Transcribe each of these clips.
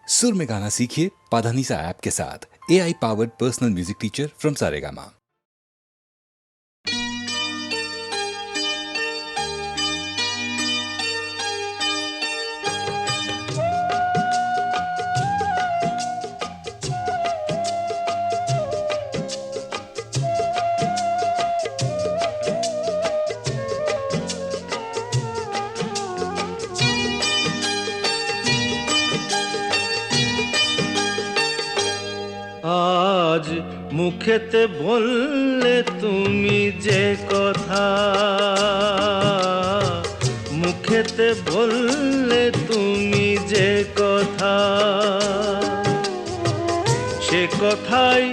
सुर में गाना सीखिए पाधानीसा ऐप के साथ। AI powered personal music teacher from Saregama. আজ মুখেতে বললে তুমি যে কথা, মুখেতে বললে তুমি যে কথা, সে কথাই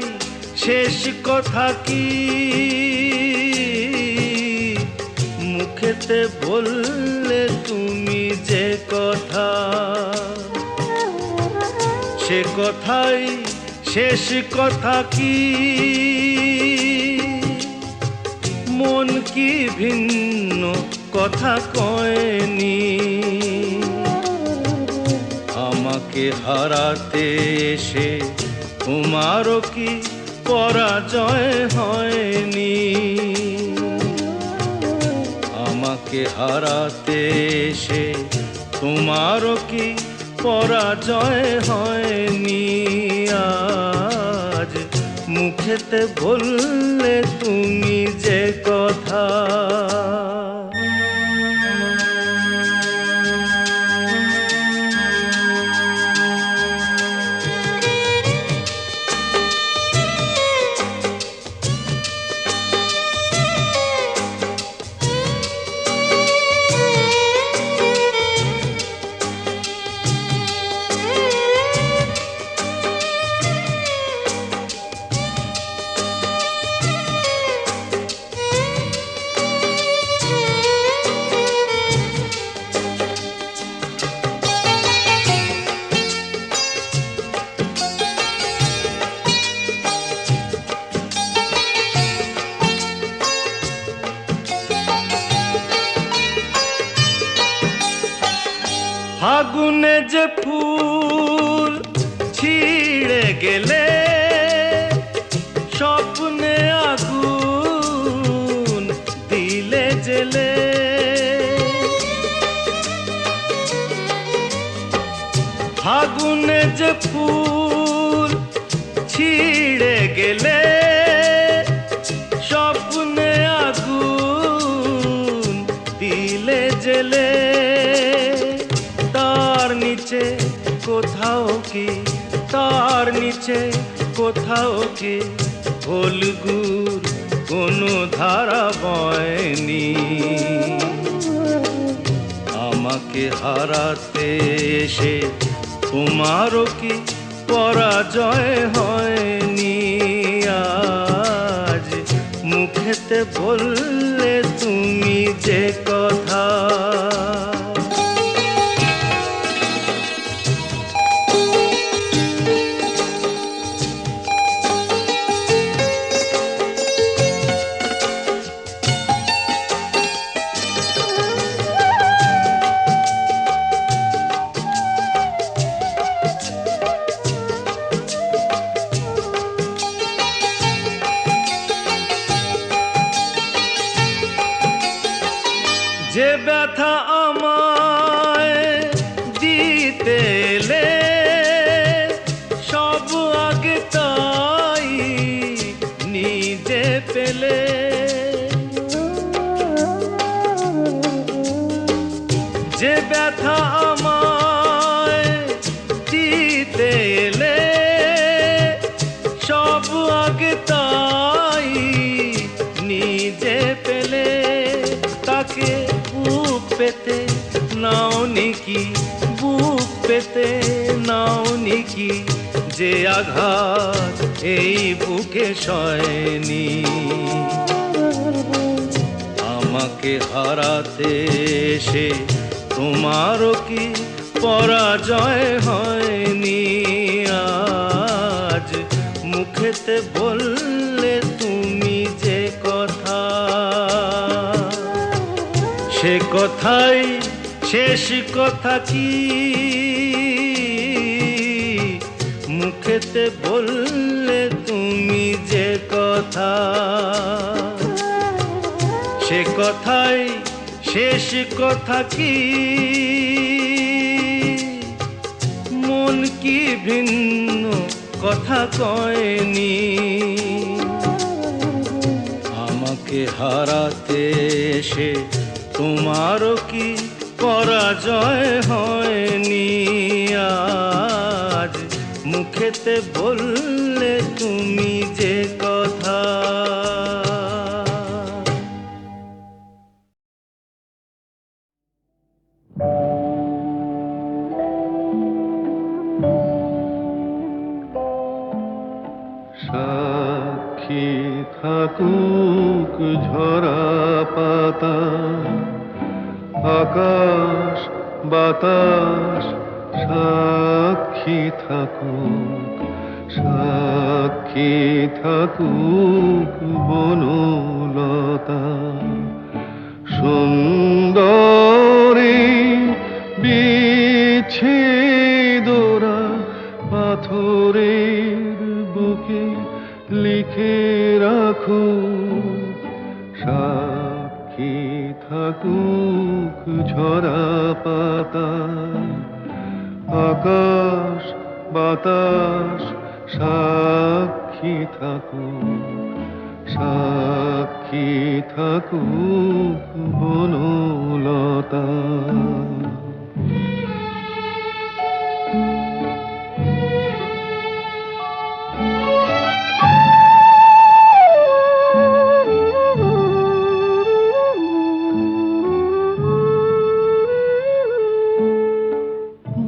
শেষ কথা কি? মুখেতে বললে তুমি যে কথা, সে কথাই শেষ কথা কি? মন কি ভিন্ন কথা কয়নি? আমাকে হারাতে এসে তোমারও কি পরাজয় হয়নি? আমাকে হারাতে এসে তোমারও কি পরাজয় হয়নি? আজ মুখেতে বললে তুমি যে কথা। ফাগুনে যে ফুল ছিঁড়ে গেলে, স্বপ্নে আগুন দিলে জেলে। ফাগুনে যে ফুল ছিঁড়ে গেলে, স্বপ্নে আগুন দিলে জেলে। তার নিচে কোথাও কি, তার নিচে কোথাও কি ফলগুর কোনো ধারা বয়নি? আমাকে হারাতে এসে তোমারও কি পরাজয় হয়নি? আজ মুখেতে বললে তুমি যে কথা। যে ব্যথা আমায় দিতে এলে, সব আগে তাই নিজে পেলে। যে ব্যথা আমায় দিতে এলে, সব আগে তাই নিজে পেলে। তাকে বুক পেতে নাও নিকি, বুক পেতে নাও নিকি, যে আঘাত এই বুকে সয়নি? আমাকে হারাতে এসে তোমারও কি পরাজয় হয়নি? আজ মুখেতে বললে তুমি যে কথা, সে কথাই শেষ কথা কি? মুখেতে বললে তুমি যে কথা, সে কথাই শেষ কথা কি? মন কি ভিন্ন কথা কয়নি? আমাকে হারাতে এসে তোমারও কি পরাজয় হয়নি? আজ মুখেতে বললে তুমি যে কথা। সাক্ষী থাকুক ঝরা পাতা, আকাশ বাতাস সাক্ষী থাকুক, সাক্ষী থাকুক বনলতা। সুন্দরী বিচ্ছেদরা পাথরের বুকে লিখে রাখো, সাক্ষী থাকুক ঝরা পাতা, আকাশ বাতাস সাক্ষী থাকুক, সাক্ষী থাকুক বনলতা।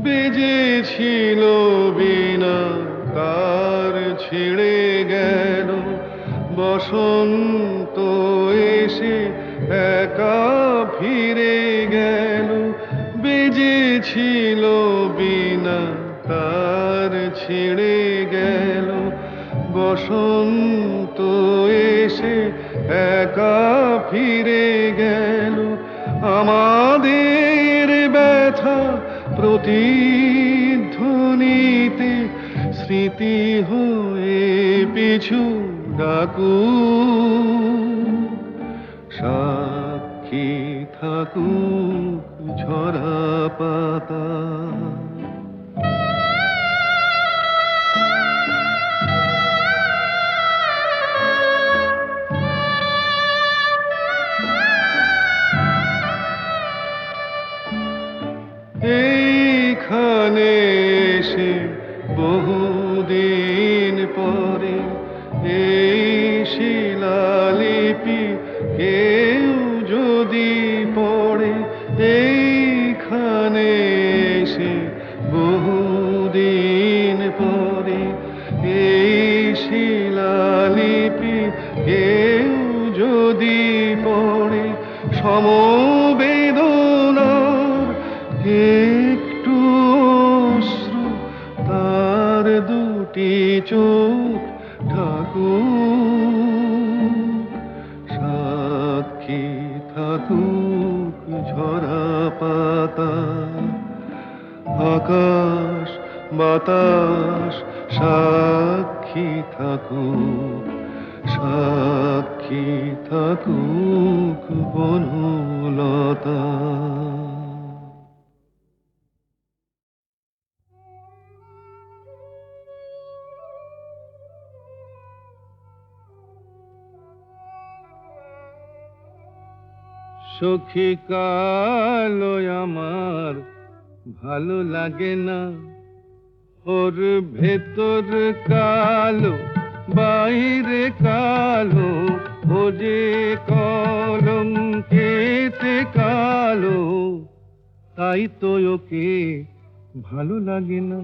বেজেছিল বিনা কার ছিঁড়ে গেল, বসন্ত এসে একা ফিরে গেল। বেজেছিল বিনা কার ছিঁড়ে গেল, বসন্ত এসে একা ফিরে গেল। আমাদের ব্যথা প্রতিধ্বনিতে স্মৃতি হয়ে পিছু ডাকু, সাক্ষী থাকুক ঝরা পাতা। এইখানে এসে বহুদিন পরে এই শিলালিপি কেউ যদি পড়ে, এইখানে এসে বহুদিন পরে এই শিলালিপি কেউ যদি পড়ে, সমবেদনার একটু অশ্রু তার দুটি চোখ ঠাকুর, সাক্ষী থাকুক ঝরা পাতা, আকাশ বাতাস সাক্ষী থাকুক, সাক্ষী থাকুক বনলতা। সখী কালো আমার ভালো লাগে না, ওর ভেতর কালো বাইরে কালো, ও যে কলঙ্কেতে কালো, তাই তো ওকে ভালো লাগে না।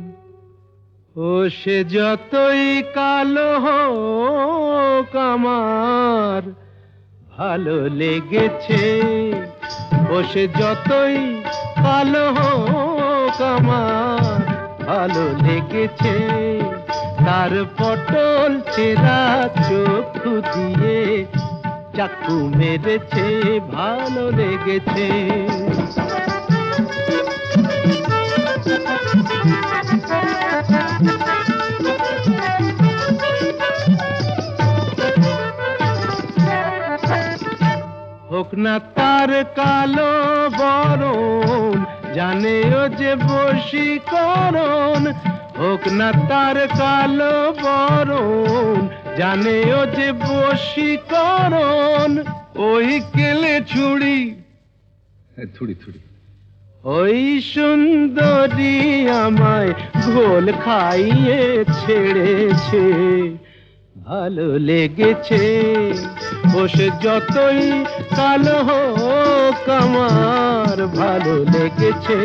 ও সে যতই কালো হোক আমার ভালো লেগেছে, ও সে যতই কালো হোক আমার ভালো লেগেছে। তার পটল চেরা চক্ষু দিয়ে চাকু মেরেছে, ভালো লেগেছে। না তার কালো বরণ, জানে ও যে বশীকরণ। হোক না তার কালো বরণ, জানে ও যে বশীকরণ। ওই কেলে ছুড়ি থুড়ি থুড়ি, ওই সুন্দরী আমায় ঘোল খাইয়ে ছেড়েছে। ভালো লেগেছে বসে যতই কালো হোক আমার ভালো লেগেছে।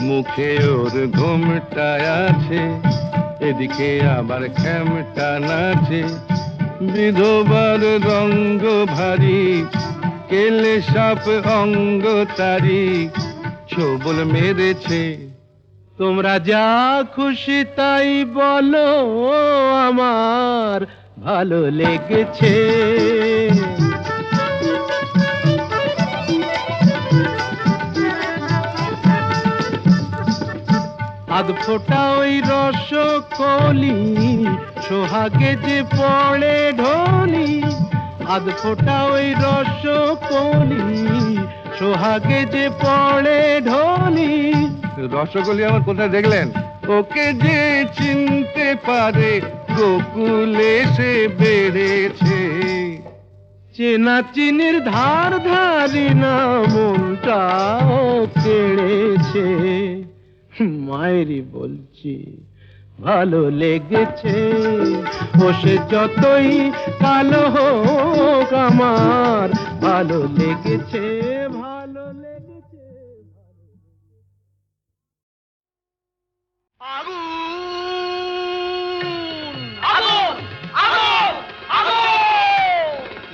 মুখে ওর ঘুমটা আছে, এদিকে আবার খ্যামটা নাচে। বিধবার রঙ্গ ভারী, কেলে সাপ অঙ্গ তারি, ছোবল মেরেছে। তোমরা যা খুশি তাই বলো, আমার ভালো লেগেছে। আধ ফোঁটা ওই রসকলি, সোহাগে যে পড়ে ঢলি। আধ ফোঁটা ওই রসকলি, সোহাগে যে পড়ে ঢলি। রসকলি আমার কোথায় দেখলেন? ওকে যে চিনতে পারে গোকুলে সে বেড়েছে। চেনা চিনির ধার ধারি না মনটাও কেড়েছে। মায়েরই বলছি ভালো লেগেছে, বসে যতই কালো হোক আমার ভালো লেগেছে, ভালো লেগেছে।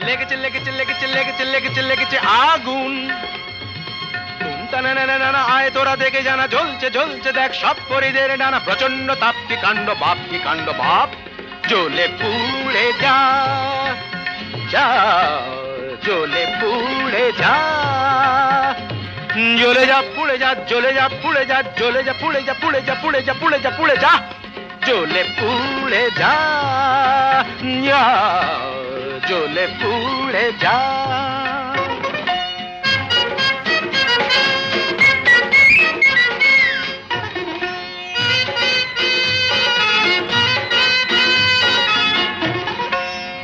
লেগেছে লেগেছে লেগেছে লেগেছে লেগেছে লেগেছে আগুন। আয় তোরা দেখে জানা, জ্বলছে জ্বলছে দেখ সব পরিদের ডানা। প্রচন্ড তাপ কি কাণ্ড বাপ, কি কাণ্ড বাপ। জ্বলে পুড়ে যা যা, জ্বলে পুড়ে যা। জ্বলে যা পুড়ে যা, জ্বলে যা পুড়ে যা, জ্বলে যা পুড়ে যা, পুড়ে যা পুড়ে যা, পুড়ে যা পুড়ে যা। জ্বলে পুড়ে যা, জ্বলে পুড়ে যা।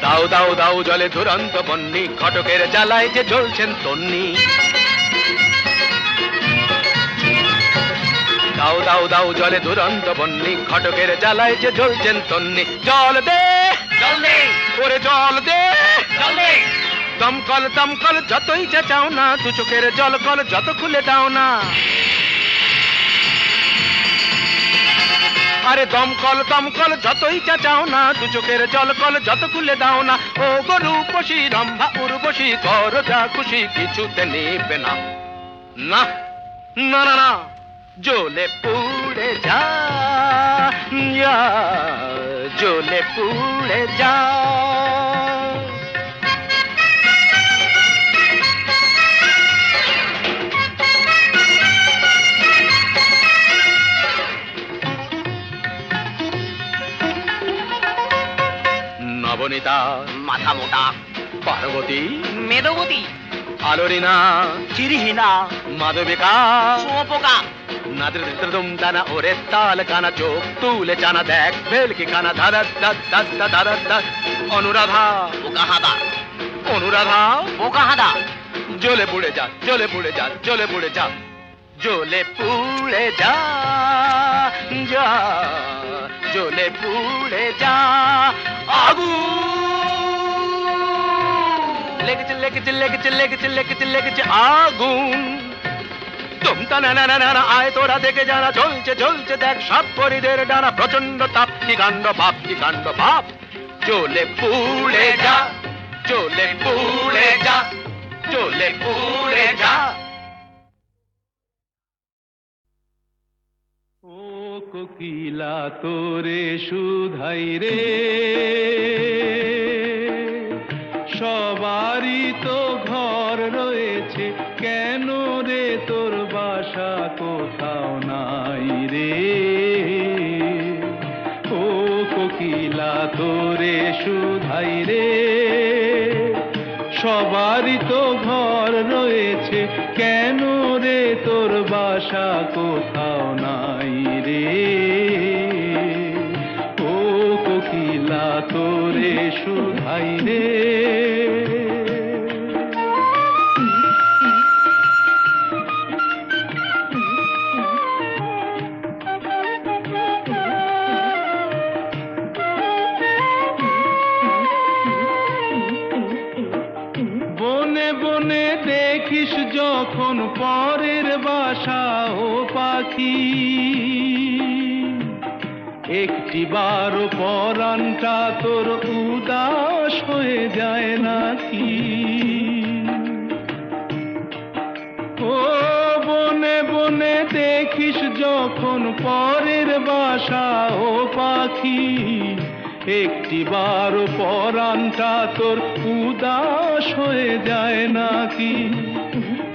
দাও দাও দাও জলে দুরন্ত বন্যি, ঘটকের জ্বালায় যে জ্বলছেন তন্নি। দাও দাও দাও জলে দুরন্ত বন্যি, ঘটকের জ্বালায় যে জ্বলছেন তন্নি। জল দে জল দে, ওরে জল দে জল দে। দমকল দমকল যতই চাও না, দু চোখের জল কল যত খুলে দাও না। আরে দমকল দমকল যতই চাও না, দু চোখের জল কল যত খুলে দাও না। ও গরু পশি রম্ভা উর্বশী, কর যা খুশি কিছুতে নেবে না। না না না না, জ্বলে পুড়ে যা, জ্বলে পুড়ে যা। নবনীতা মাথা মোটা, পার্বতী মেদবতী, আলোরিনা চিরিহীনা, মাধবিকা শুঁয়োপোকা। নাদৃদৃদুম দানা ওরে তাল কানা, চোখ তুলে জানা দেখ ভেলকি কানা। ধারা ধারা ধারা ধারা। অনুরাধা বোকা হাদা, অনুরাধা বোকা হাদা। জ্বলে পুড়ে যা, জ্বলে পুড়ে যা, জ্বলে পুড়ে যা। জ্বলে পুড়ে যা যা, জ্বলে পুড়ে যা। আগুন লেগেছে লেগেছে লেগেছে লেগেছে লেগেছে লেগেছে আগুন। তুমতা না না না না, আয় তোরা দেখে যারা, জ্বলছে জ্বলছে দেখ সব পরিদের ডানা। প্রচন্ড তাপ কি কাণ্ড বাপ, কি কাণ্ড বাপ। জ্বলে পুড়ে যা, জ্বলে পুড়ে যা, জ্বলে পুড়ে যা। ও কোকিলা তোরে সুধাই রে, সবারই তো ঘর রয়েছে, কেন রে তোর বাসা কোথাও নাই রে। ও কোকিলা তোরে সুধাই রে, সবারই তো ঘর রয়েছে, কেন রে তোর বাসা কোথাও নাই রে? ও কোকিলা তোরে শুধাই রে। বনে বনে দেখিস যখন পরের বাসা ও পাখি, একটি বারো পরাণটা তোর উদাস হয়ে যায় নাকি? ও বনে বনে দেখিস যখন পরের বাসা ও পাখি, একটি বারো পরাণটা তোর উদাস হয়ে যায় নাকি?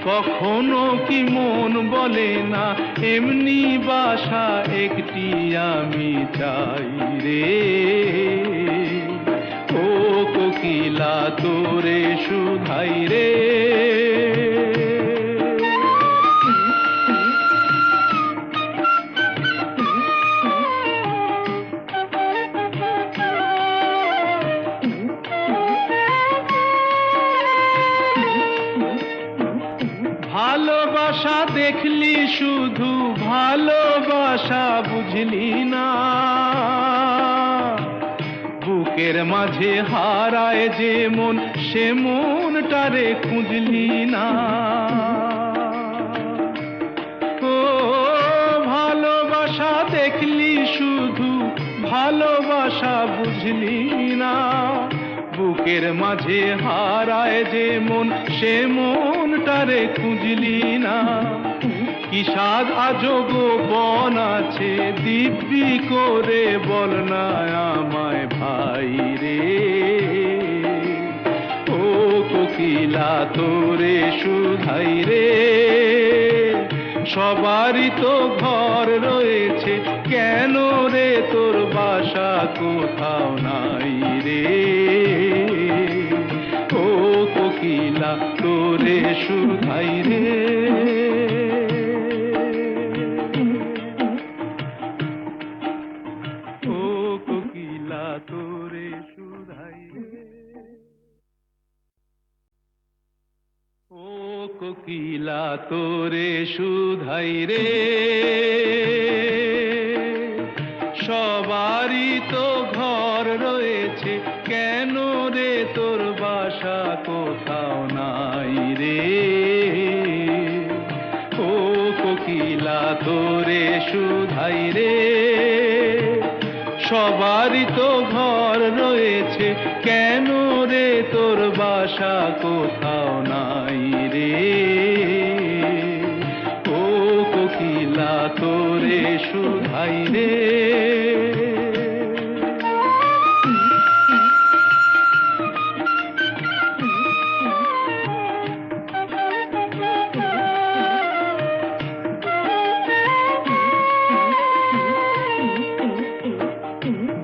কখনো কি মন বলে না এমনি বাসা একটি আমি চাই রে? ও কোকিলা তোরে শুধাই রে। ভালোবাসা দেখলি শুধু, ভালোবাসা বুঝলি না, বুকের মাঝে হারায় যে মন সে মনটারে খুঁজলি না। ও ভালোবাসা দেখলি শুধু, ভালোবাসা বুঝলি না, বুকের মাঝে হারায় যে মন সে মনটারে খুঁজলি না। কি সাজ আজব বন আছে দিব্যি করে বল না আমায় ভাই রে? ও কোকিলা তোরে শুধাই রে। সবারই তো ঘর রয়েছে, কেন রে তোর বাসা কোথাও নাই রে? ও কোকিলা তোরে শুধাই রে। ও কোকিলা তোরে শুধাই রে। ও কোকিলা তোরে শুধাই রে। সবারই তো ঘর রয়েছে, কেন রে তোর বাসা কোথাও নাই রে? ও কোকিলা তোরে শুধাই রে। সবারই তো ঘর রয়েছে, কেন রে তোর বাসা কোথাও নাই রে? ও কোকিলা তোরে শুধাই রে।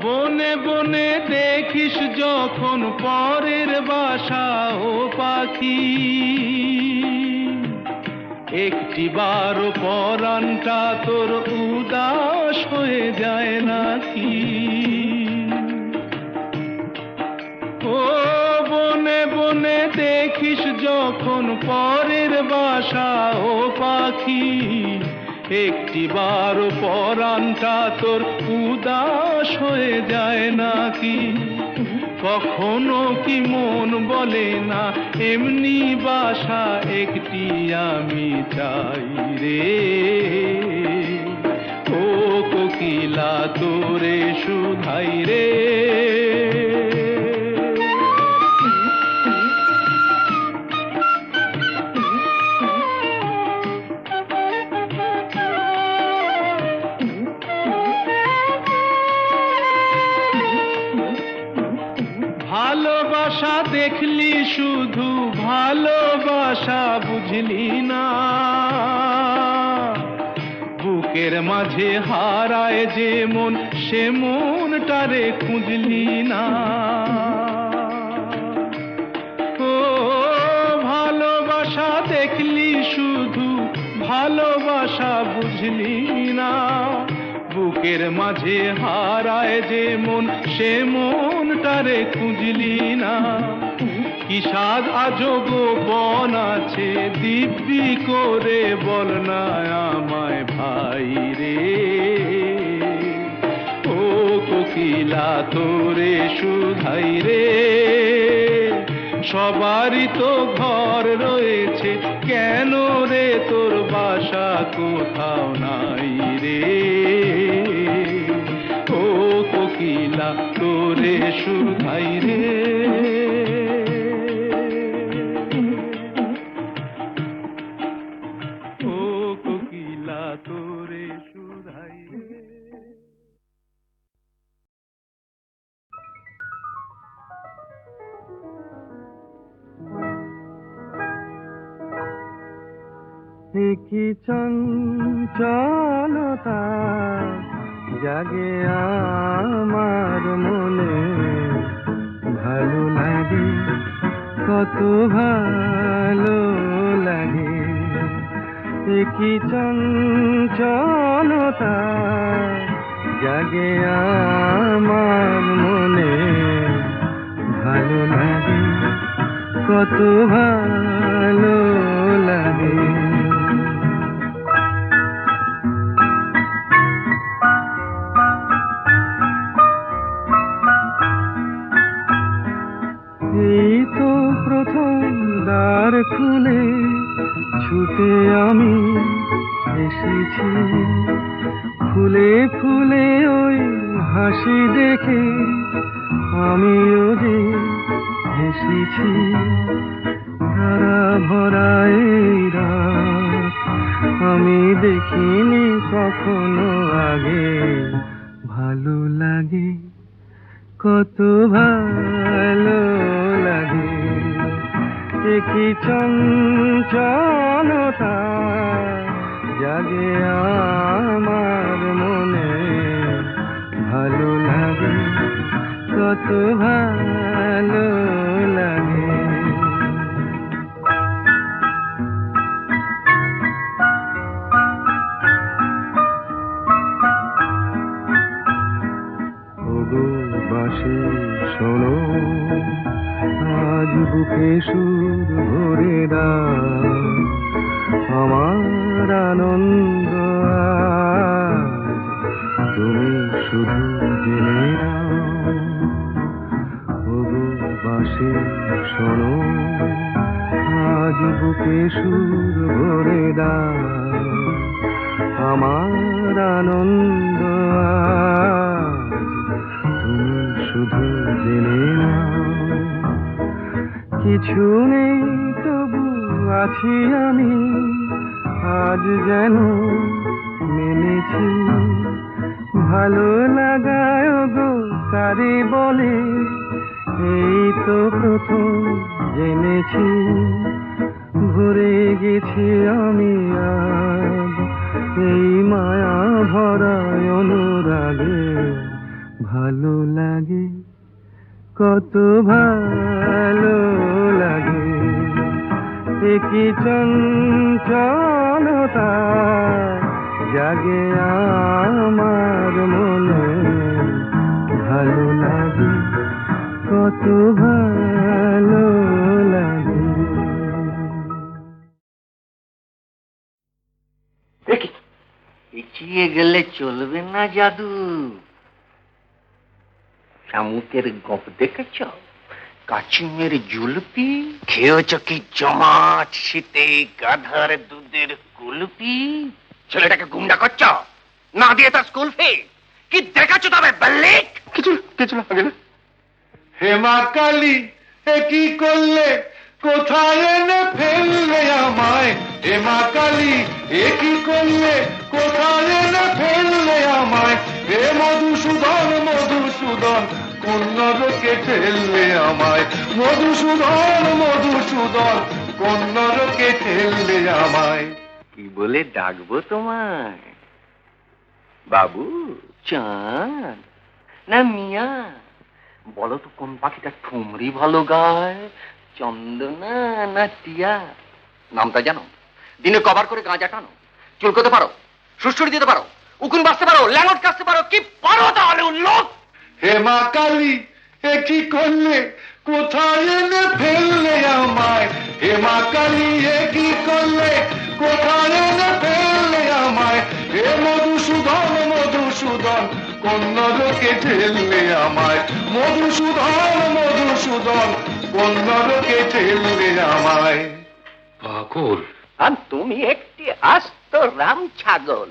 বনে বনে দেখিস যখন পরের বাসা ও পাখি, একটি বারো পরাণটা তোর উদাস হয়ে যায় নাকি? ও বনে বনে দেখিস যখন পরের বাসা ও পাখি, একটি বারো পরাণটা তোর উদাস হয়ে যায় নাকি? কখনো কি মন বলে না এমনি বাসা একটি আমি চাই রে? ও কোকিলা তোরে শুধাই রে। ভালোবাসা দেখলি শুধু, ভালোবাসা বুঝলি না, বুকের মাঝে হারায় যে মন সে মনটারে খুঁজলি না। ও ভালোবাসা বুঝলি না, বুকের মাঝে হারায় যে মন, সে মনটারে খুঁজলি না। কি স্বাদ আজো গোপন আছে, দিব্যি করে বল না আমায় ভাই রে। ও কোকিলা তোরে শুধাই রে, সবারই তো ঘর রয়েছে, কেন রে তোর বাসা কোথাও নাই রে। ও কোকিলা তোরে শুধাই রে। ও কোকিলা তোরে শুধাই রে। কি চঞ্চলতা জাগে আমার মনে, ভালো লাগে কত ভালো লাগে। কি চঞ্চলতা জাগে আমার মনে, ভালো লাগে কত ভালো লাগে। এই তো প্রথম দ্বার খুলে ছুটে আমি এসেছি, ফুলে ফুলে ওই হাসি দেখে আমিও যে হেসেছি। ধারা ভরা এই রাত আমি দেখিনি কখনো আগে, ভালো লাগে কত ভালো লাগে। কি চঞ্চলতা জাগে আমার মনে, ভালো লাগে কত ভালো লাগে। ওগো বাঁশি শোনো, আজ বুকে সুর ভরে দাও, আমার আনন্দ আজ তুমি শুধু জেনে নাও। ওগো বাঁশি শোনো, আজ বুকে সুর ভরে দাও, আমার আনন্দ আজ তুমি শুধু জেনে নাও। কিছু নেই তবু আছি আমি, আজ যেন মেনেছি। ভালো লাগায় গো কারে বলে, এই তো প্রথম জেনেছি। ভরে গেছি আমি আজ এই মায়া ভরা অনুরাগে, ভালো লাগে কত ভালো লাগে। কি চঞ্চলতা জাগে আমার মনে, ভালো লাগে কত ভালো লাগে। এগিয়ে গেলে চলবে না জাদু। শামুকের গপ দেখেছ? কাচিমের জুলপি খেয়েছ কি জমাট শীতে গাধার দুধের কুলপি? ছেলেটাকে গুন্ডা করছ, না দিয়ে তার স্কুল ফি কি দেখাচ্ছ? তবে বাল্লিক কিছু কিছু লাগে না। হেমা কালী এ কি করলে, কোথায় এনে ফেললে আমায়? হেমা কালী এ কি করলে, কোথায় এনে ফেললে আমায়? হে মধুসূদন মধুসূদন কোন নরকে ঠেললে আমায়? মধুসূদন মধুসূদন কোন নরকে ঠেললে আমায়? কি বলে ডাকবো তোমায়? বাবু, চাঁদ না মিয়া? বলো তো কোন পাখিটা ঠুমরি ভালো গায়, চন্দনা না টিয়া? নামটা জানো? দিনে কভার করে গাঁজা টানো, চুলকোতে পারো, সুড়সুড়ি দিতে পারো, উকুন বাঁচতে পারো, ল্যাঙ্গট কাটতে পারো, কি পারো তাহলে উল্লোক? হে মা কালী, এ কি করলে, কোথায় এনে ফেললে আমায়? হে মা কালী, এ কি করলে, কোথায় এনে ফেললে আমায়? হে মধুসূদন, মধুসূদন, কোন নরকে ঠেললে আমায়? মধুসূদন, মধুসূদন, কোন নরকে ঠেললে আমায়? পাগল? আর তুমি একটি আস্ত রাম ছাগল।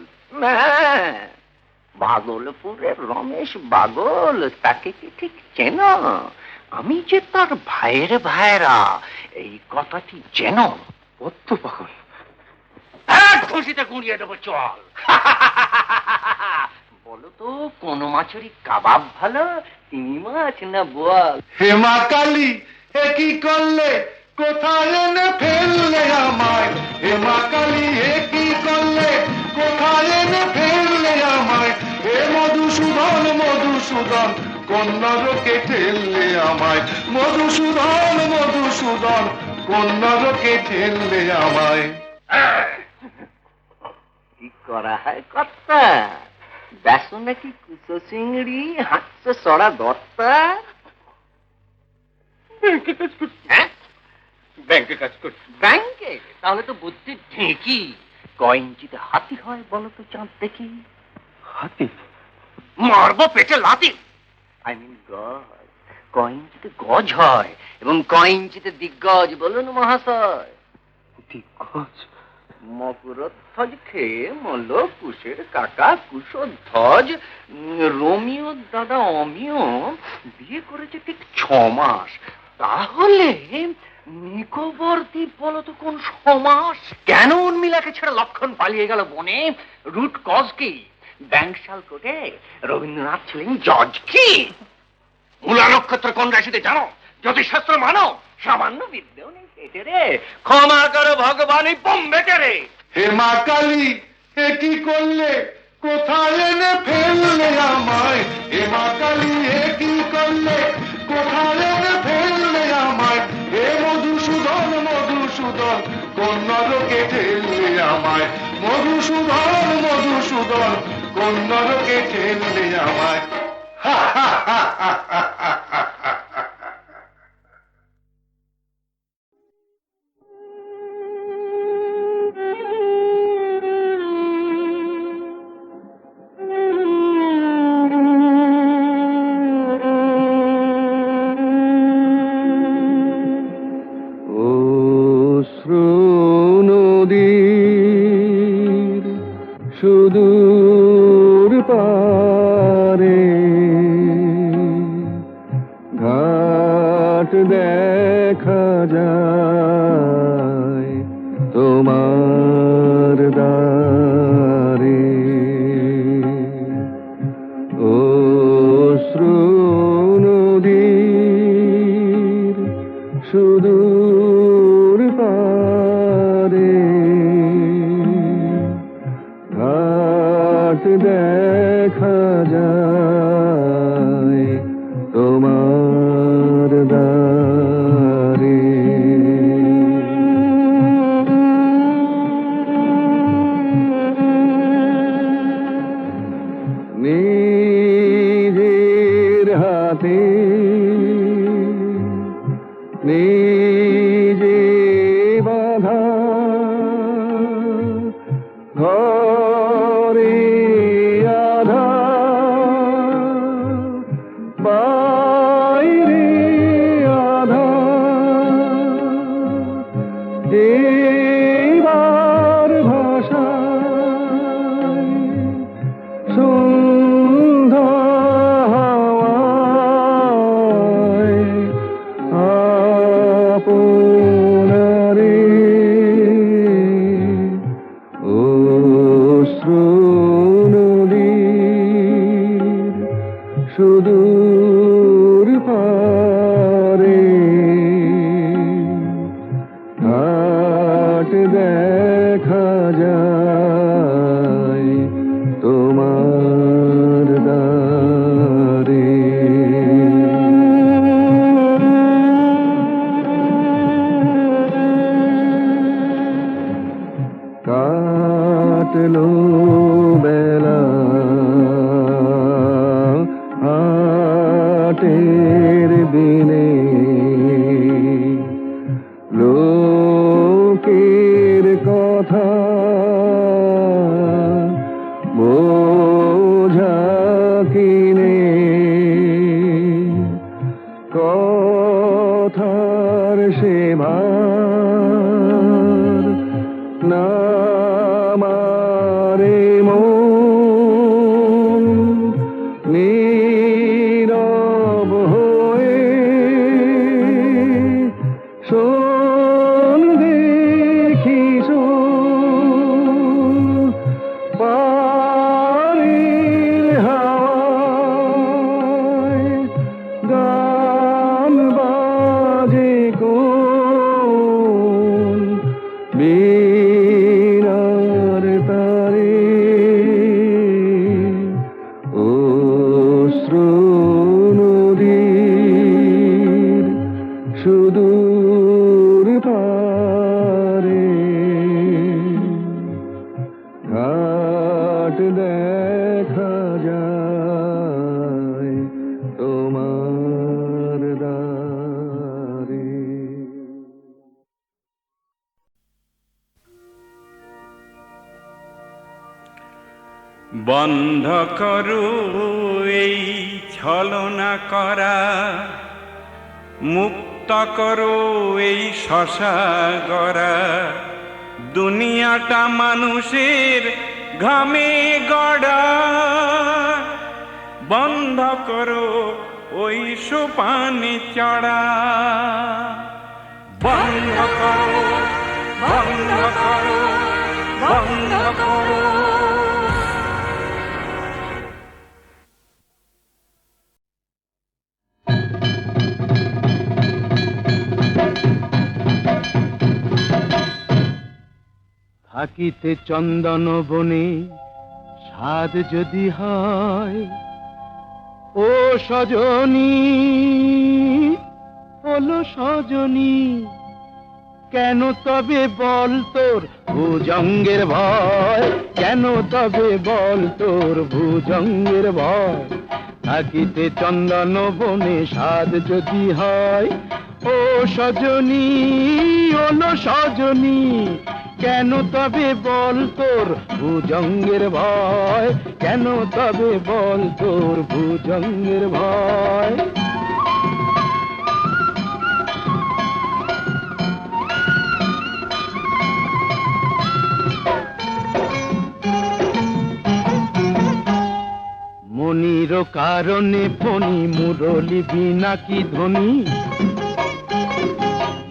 ভাগলপুরের রমেশ বাগল, তাকে কি ঠিক চেনো? আমি যে তার ভাইয়ের ভাইরা, এই কথাটি চেনো? অত পাগল, খুশিতে গুঁড়িয়ে দেবো, চল। বলো তো, কোন মাছেরই কাবাব ভালো, চিংড়ি মাছ না বোয়াল? হে মা কালী, এ কি করলে, কোথায় এনে ফেললে আমায়? হে মা কালী, এ কি করলে, কোথায় এনে ফেললে আমায়? হে মধুসূদন, মধুসূদন, কোন নরকে ঠেললে আমায়? মধুসূদন, মধুসূদন, কোন নরকে ঠেললে আমায়? কি করা হয় কর্তা? দেখো নাকি কুচো চিংড়ি, হাঁটছে সরা দত্তা। ব্যাংকে কাজ করছি। ব্যাংকে? তাহলে তো বুদ্ধি ঢেঁকি। কয় ইঞ্চিতে হাতি হয় বলো তো চাঁদ দেখি? হাতি? মারবো পেটে লাথি। আই মিন গজ। কয় ইঞ্চিতে গজ হয় এবং কয় ইঞ্চিতে দিগ্গজ বলুন মহাশয়? দিগ্গজ? মকরধ্বজ খেয়ে মল কুশের কাকা কুশধ্বজ, রোমিও দাদা অমিয় বিয়ে করেছে ঠিক 6 মাস। তাহলে নিকোবর দ্বীপ বলো তো কোন সমাস? কেন উর্মিলাকে ছেড়ে লক্ষণ পালিয়ে গেল বনে? রুট কজ কি? ব্যাংকশাল কোর্টে রবীন্দ্রনাথ ছিলেন জজ কি? মূলা নক্ষত্র কোন রাশিতে জানো? জ্যোতিষশাস্ত্র মানো? সামান্য বিদ্যেও নেই পেটে রে। ক্ষমা করো ভগবানই বোম্বেতে রে। হে মা কালী, এ কি করলে, কোথায় এনে ফেললে আমায়? হে মা কালী, এ কি করলে, কোথায় এনে ফেললে আমায়? হে মধুসূদন, মধুসূদন, কোন নরকে ঠেললে আমায়? মধুসূদন, মধুসূদন, কোন নরকে ঠেললে আমায়? হা হা হা হা হা হা হা। সুদূর পারে ঘাট দেখা যায় তোমার দ্বারে, অশ্রু নদীর সুদূর পারে ঘাট দেখা যায় তোমার দ্বারে। নিজের হাতে নিজে বাঁধা ঘরে আধার, বাইরে আধার, এবার ভাষায় সন্ধ্যা হাওয়ায় আপনারে, অশ্রু নদীর সুদূর পারে ঘাট দেখা যায় তোমার দ্বারে। কাঠ বন্ধ করো এই ছলনা করা, মুক্ত করো এই শশা গড়া। দুনিয়াটা মানুষের ঘামে গড়া, বন্ধ করো ওই সোপানে চড়া। বন্ধ করো, বন্ধ করো, বন্ধ করো। থাকিতে চন্দন বনে স্বাদ যদি হয়, ও সজনী হলো সজনী, কেন তবে বল তোর ভুজঙ্গের ভয়, কেন তবে বল তোর ভুজঙ্গের ভয়। থাকিতে চন্দন বনে স্বাদ যদি হয়, ও সজনী হলো সজনী, কেন তবে বল তোর ভুজঙ্গের ভয়, কেন তবে বল তোর ভুজঙ্গের ভয়। মনির কারণে ফণি মুরলি বিনা কি ধ্বনি,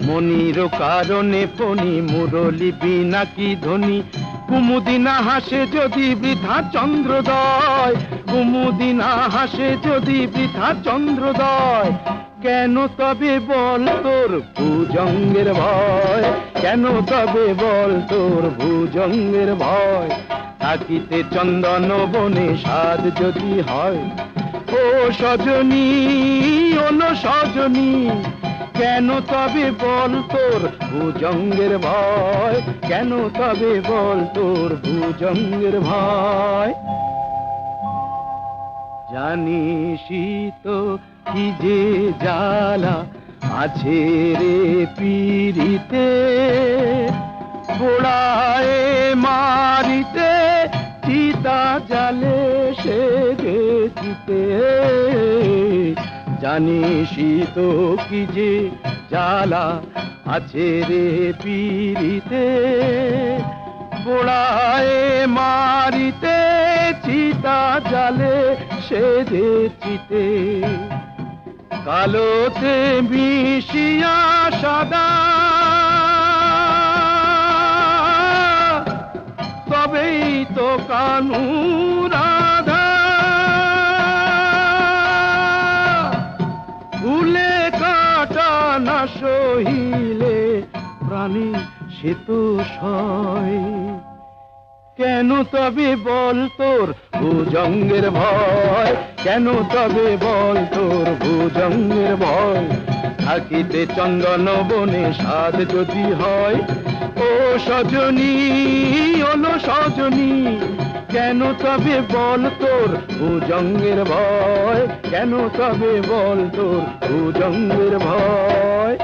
মনির কারণে ফণি মুরলি বিনা কি ধ্বনি। কুমুদিনা হাসে যদি বৃথা চন্দ্রোদয়, কুমুদিনা হাসে যদি বৃথা চন্দ্রোদয়, কেন তবে বল তোর ভুজঙ্গের ভয়, কেন তবে বল তোর ভুজঙ্গের ভয়। থাকিতে চন্দন বনে স্বাদ যদি হয়, ও সজনী ওলো সজনী, কেন তবে বল তোর ভুজঙ্গের ভয়, কেন তবে বল তোর ভুজঙ্গের ভয়। জানিসই তো কি যে জ্বালা আছে রে পীড়িতে, পোড়ায় মারিতে চিতা জালে সে যেতে। জানিসই তো কি যে জ্বালা আছে রে পীড়িতে, পোড়ায় মারিতে চিতা জালে সে যেতে। কালোতে মিশিয়া সাদা, তবেই তো কানু রাধা। ভুলে কাটা না সহিলে প্রাণী সে তো সয়, কেন তবে বল তোর ভুজঙ্গের ভয়, কেন তবে বল তোর ভুজঙ্গের ভয়। থাকিতে চন্দন বনে স্বাদ যদি হয়, ও সজনী ওলো সজনী, কেন তবে বল তোর ভুজঙ্গের ভয়, কেন তবে বল তোর ভুজঙ্গের ভয়।